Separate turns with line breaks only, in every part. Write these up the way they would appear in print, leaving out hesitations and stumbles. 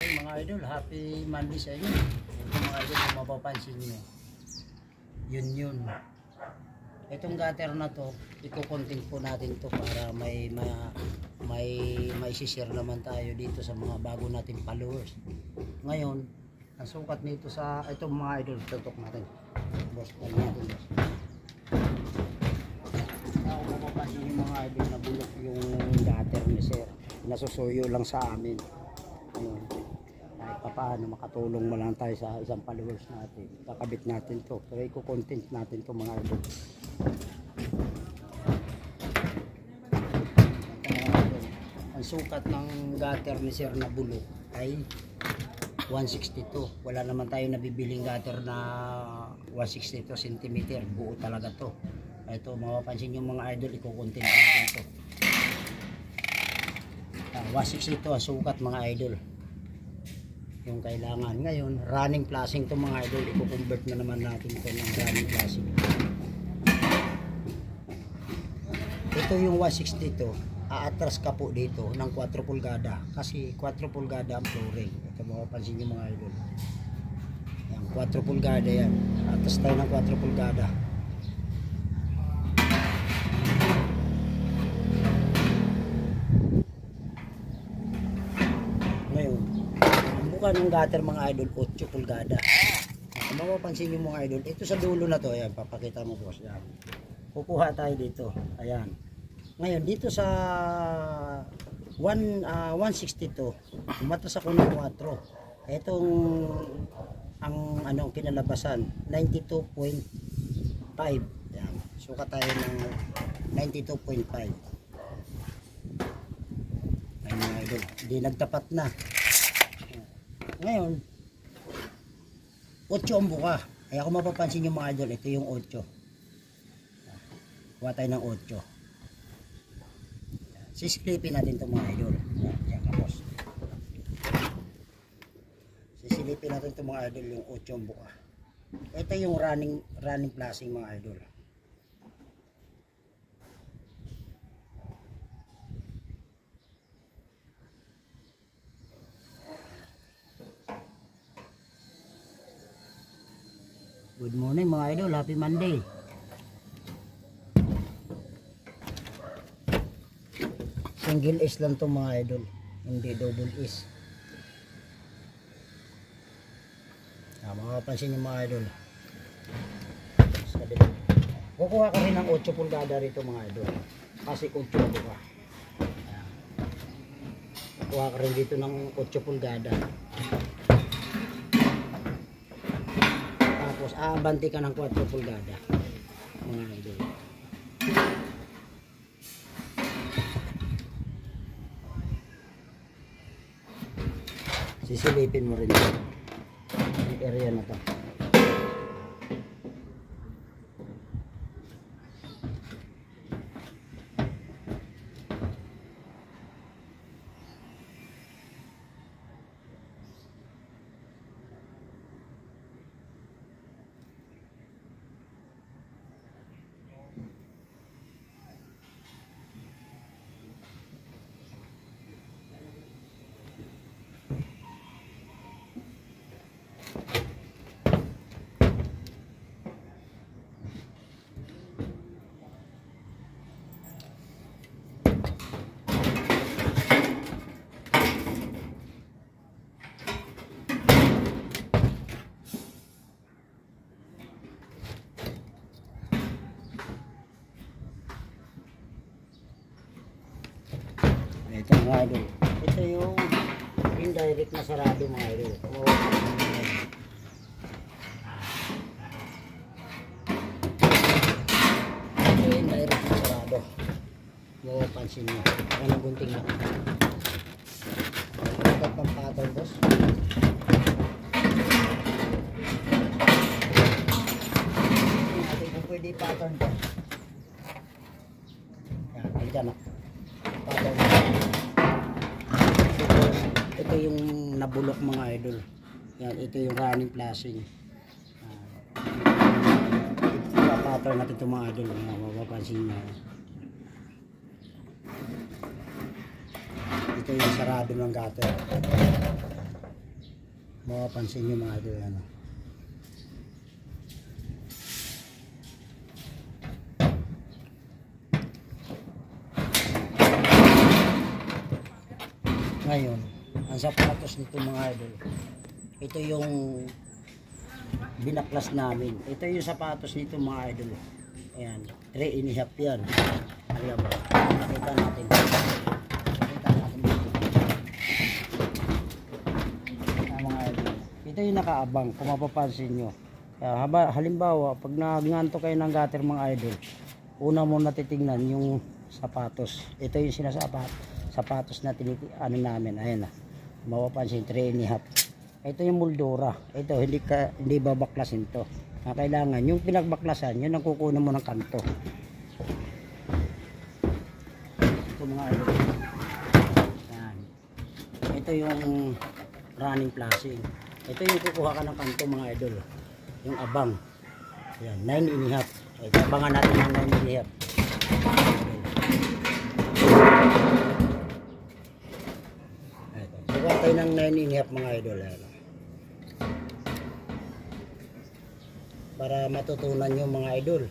Okay mga idol, happy Monday sa inyo. Ito mga idol, kung mapapansin nyo, yun. Itong gutter na to, iko-content po natin to para may isi-share naman tayo dito sa mga bago nating followers. Ngayon, ang sukat nito sa itong mga idol, tutok natin. Boss, natin boss. Kung mapapansin yung mga idol, nabulok yung gutter ni sir. Nasusuyo lang sa amin. Ayun. Kahit pa paano makatulong mo lang tayo sa isang followers natin. Kakabit natin to. Pero i-content natin to mga idol. Ang sukat ng gutter ni sir na bulok ay 162. Wala naman tayo nabibiling gutter na 162 cm. Buo talaga to. Ito mapapansin yung mga idol, i-content natin to. 162 ang sukat mga idol. Yung kailangan ngayon, running flashing to mga idol. I-convert na naman natin ito ng running flashing. Ito yung 162. Aatras ka po dito ng 4 pulgada. Kasi 4 pulgada ang flooring. Ito mapapansin nyo mga idol. Yan, 4 pulgada yan. Aatras tayo ng 4 pulgada. Ng gutter mga idol 8 pulgada. Kung mapapansin nyo mga idol, ito sa dulo na to, ayan, papakita mo boss, yan. Kukuha tayo dito, ayan. Ngayon dito sa 162 umatras ako ng 4. Itong ang kinalabasan 92.5. Ayan, sukat tayo ng 92.5. Ayan mga idol, hindi nagtapat na. Ngayon 8 ang buka. Kaya kung mapapansin yung mga idol, ito yung 8. Kuha tayo ng 8. Sisilipin natin itong mga idol. Yan kapos. Sisilipin natin itong mga idol, yung 8 ang buka. Ito yung running flashing mga idol. Good morning mga idol, happy Monday. Single S lang to mga idol, hindi double S. Makapansin yung mga idol. Kukuha ka rin ng 8 pulgada rito mga idol. Kasi 8 buka. Kukuha ka rin dito ng 8 pulgada. Abanti ka ng 4 pulgada mga idol. Sisilipin mo rin yung area na to. Ito mga idol, ito yung indirect na sarado mga idol. Ito yung indirect na sarado. Mapapansin nyo, ako na gunting na. Ito pang pattern boss. Natin kung pwede pattern ko. Yan, halika na. Pattern. Ito yung nabulok mga idol. Yan, ito yung running flashing. Pattern natin itong mga idol. Mapapansin nyo. Ito yung sarado ng gutter. Mapapansin nyo mga idol, ano. Ngayon, ang sapatos nito mga idol, ito yung binaklas namin. Ito yung sapatos nito mga idol. Ayan, 3.5 yan. Ayan ba? Nakita natin. Nakita natin dito. Mga idol. Ito yung nakaabang, kung mapapansin nyo. Halimbawa, pag nagnganto kayo ng gutter mga idol, una mo natitingnan yung sapatos. Ito yung sapatos na ano namin. Ayan na. Mapapansin, 3.5. Ito yung moldura. Ito, hindi babaklasin to. Kailangan, yung pinagbaklasan, yun ang kukunan mo ng kanto. Ito mga idol. Yan. Ito yung running flashing. Ito yung kukuha ka ng kanto mga idol. Yung abang. Yan, 9.5. Ito, abangan natin ng 9.5. Ito. Sukuha tayo ng 9.5 mga idol. Yan. Para matutunan nyo mga idol.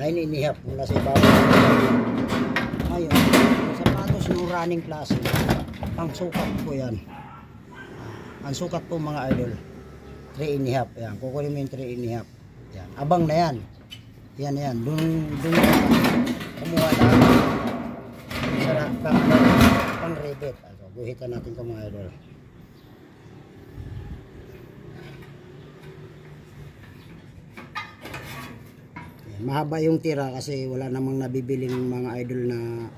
9.5 mula sa ibabaw. Ngayon, yung sapatos yung running classic, ang sukat po yan. Ang sukat po mga idol, 3.5. Yan, kukunin mo yung 3.5. Yan, abang na yan. Yan. Dun kumuha na sarap pang rivet. Guhitan natin ito mga idol. Mahaba yung tira kasi wala namang nabibiling mga idol na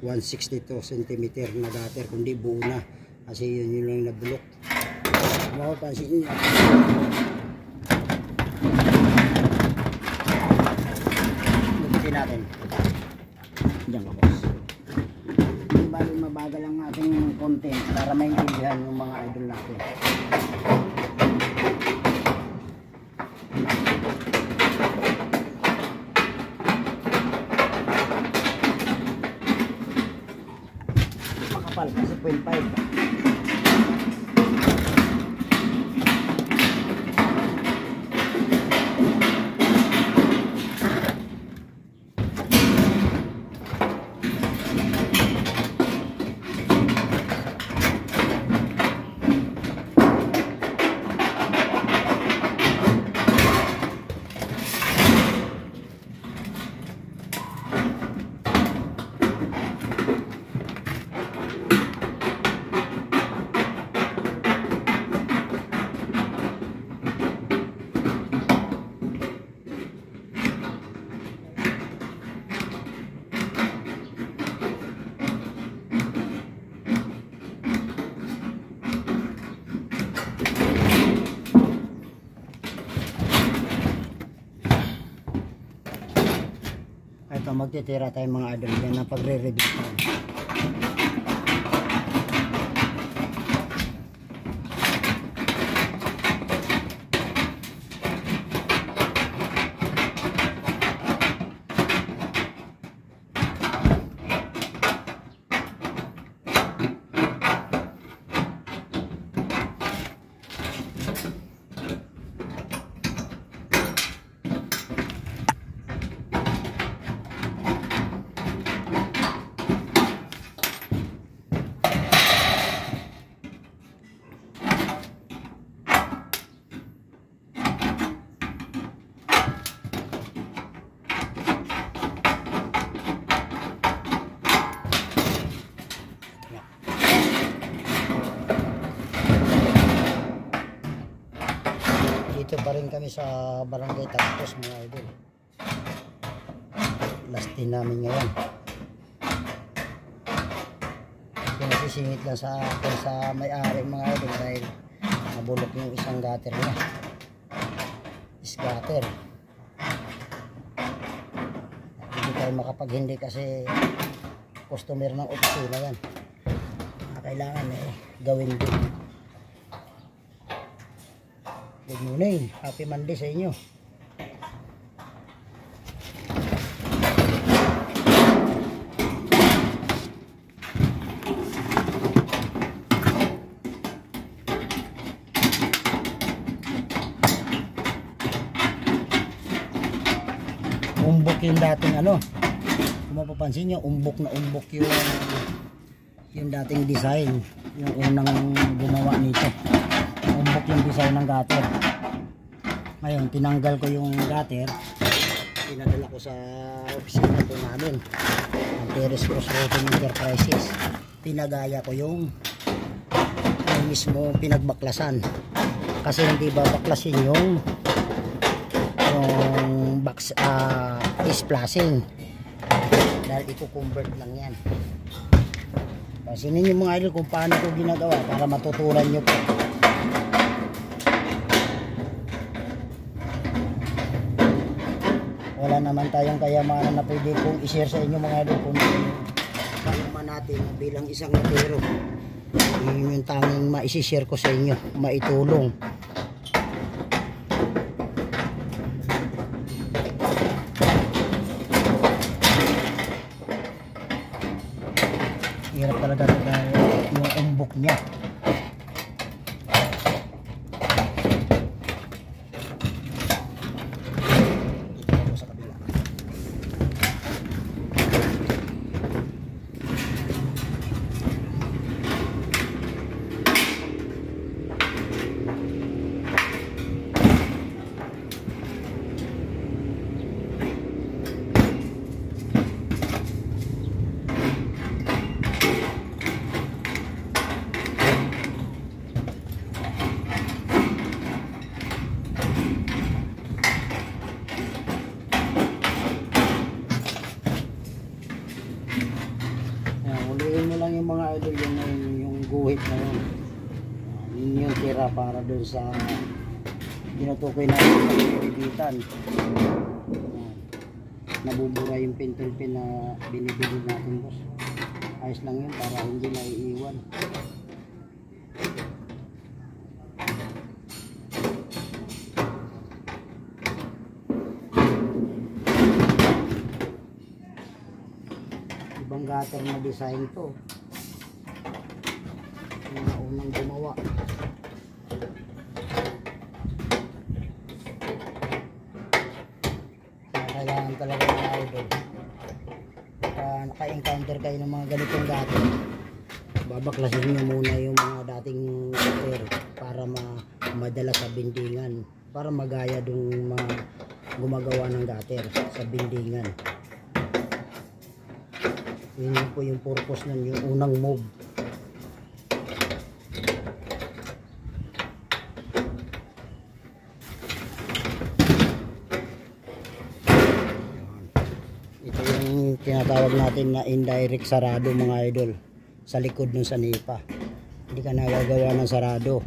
162 cm na gutter, kundi buo na kasi yun lang nabulok. Mapapansin niyo. Lupitin natin. Diyan ka boss. Bali mabagal ang ating content para maintindihan yung mga idol natin. Kasi 0.5. Ito, magtitira tayo mga idol yan na pagre-review. Dito pa rin kami sa Barangay Tapos mga idol. Last din namin ngayon. Pinasisingit lang sa akin sa may-ari mga idol dahil nabulok yung isang gutter niya. Is-gutter. Hindi tayo makapaghindi kasi customer ng opisina yan. Kailangan gawin din. Good morning. Happy Monday sa inyo. umbok yung dating ano. Kung mapapansin nyo, umbok na umbok yung dating design. Yung unang gumawa nito. Umbok yung design ng gutter. Ngayon, tinanggal ko yung gutter. Pinadala ko sa opisina po namin. Ang Terrace Crossroading Enterprises. Pinagaya ko yung mismo pinagbaklasan. Kasi hindi babaklasin yung box splashing. Dahil i-convert lang yan. Pasinin nyo mga idol kung paano ko ginagawa para matutunan nyo po. Wala naman tayong kayamanan na pwede kong i-share sa inyo mga idol kung kayaman natin bilang isang natero. Yun yung tanging ma-share ko sa inyo, maitulong. Hirap talaga yung umbok niya. Ito sa kabila. Ulihin mo lang yung mga idol yung guhit na yun. Yun yung tira para dun sa tinutukoy natin sa pagbibitan. Nabubura yung pin na binibili natin, boss. Ayos lang yun para hindi na iiwan. Ibang gutter na design to. Yung unang gumawa. Kailangan talaga ng idol. Naka-encounter kayo ng mga ganitong gutter, babaklasin nyo muna yung mga dating gutter para madala sa bindingan, para magaya dung mga gumagawa ng gutter sa bindingan. Yun po yung purpose nun, yung unang move. Ito yung tinatawag natin na indirect sarado mga idol, sa likod ng sanipa. Hindi ka nagagawa ng sarado.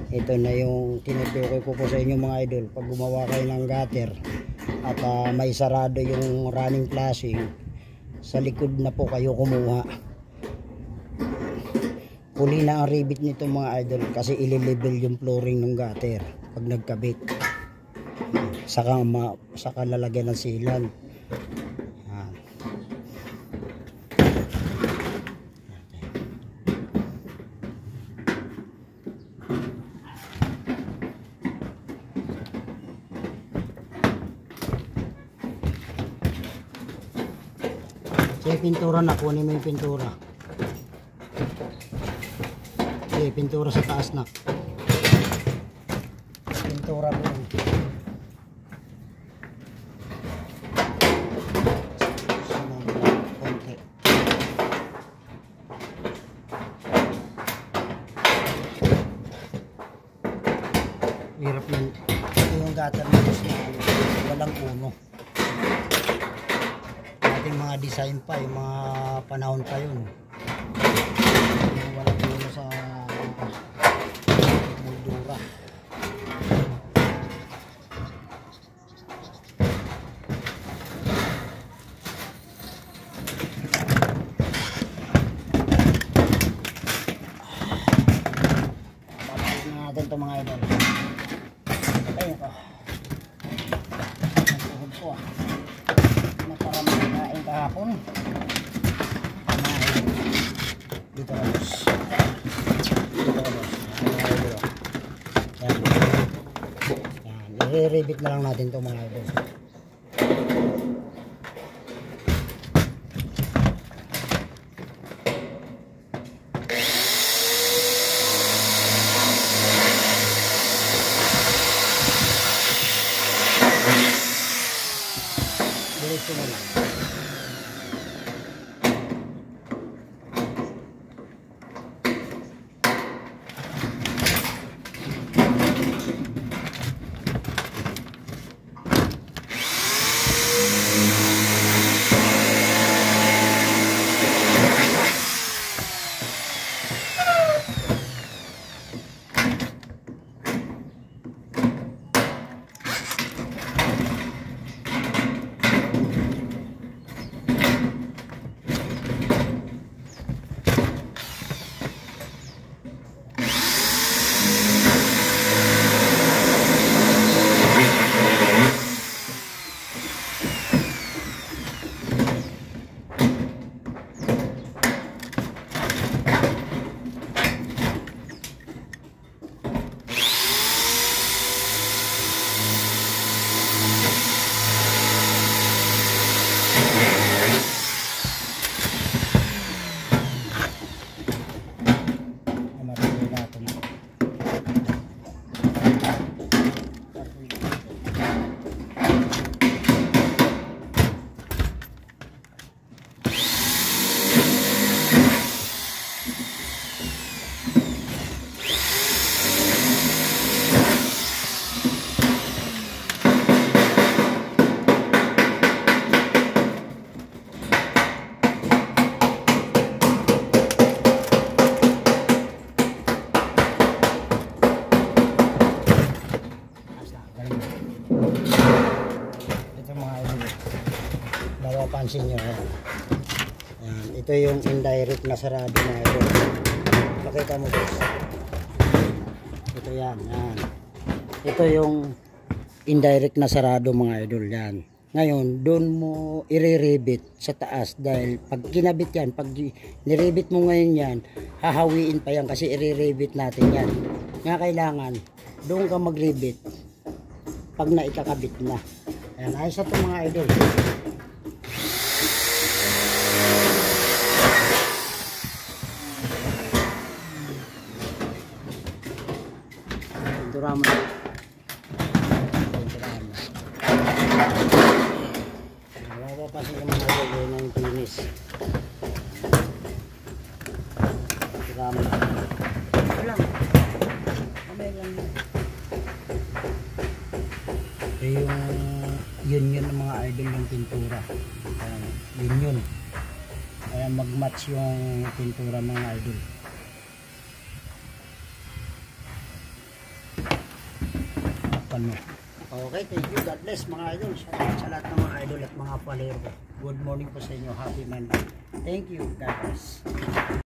Ito na yung tinutukoy ko po sa inyo mga idol. Pag gumawa kayo ng gutter at may sarado yung running flashing, sa likod na po kayo kumuha. Huli na ang rivet nito mga idol kasi ililibel yung flooring ng gutter pag nagkabit. Saka lalagyan ng sealant. Sige, pintura na. Kunin mo yung pintura. Sige, pintura sa taas na. Pintura mo yun. Konti. Hirap yan. Ito yung gutter na walang uno. Ating mga design pa, yung mga panahon pa yun. Walang uno sa moldura. Papagod na natin ito mga idol. Ayun ko. Nagpuhod ko ah. Naparamay kain kahapon. Dito ka boss. Dito ka boss. Yan. Yan. I-re-rebit na lang natin ito mga idol. Pansin nyo. Yan. Ito yung indirect na sarado mga idol. Pakita mo guys. Ito yan. Yan. Ito yung indirect na sarado mga idol. Yan. Ngayon, doon mo i-rebit sa taas dahil pag kinabit yan, pag nirebit mo ngayon yan, hahawiin pa yan kasi i-rebit natin yan. Nga kailangan, doon ka mag-rebit pag naikakabit na. Ayan, ayos na ito mga idol. Pintura mo na. Mapapasin yung mga idol ng finish. Pintura mo na. Ito lang. Kamay lang yun. Ito yung yun ng mga idol ng pintura. Ayan, yun. Kaya mag-match yung pintura mga idol. Ano? Okay, thank you. God bless mga idol. Sa lahat ng mga idol at mga palero. Good morning po sa inyo. Happy Monday. Thank you. God bless.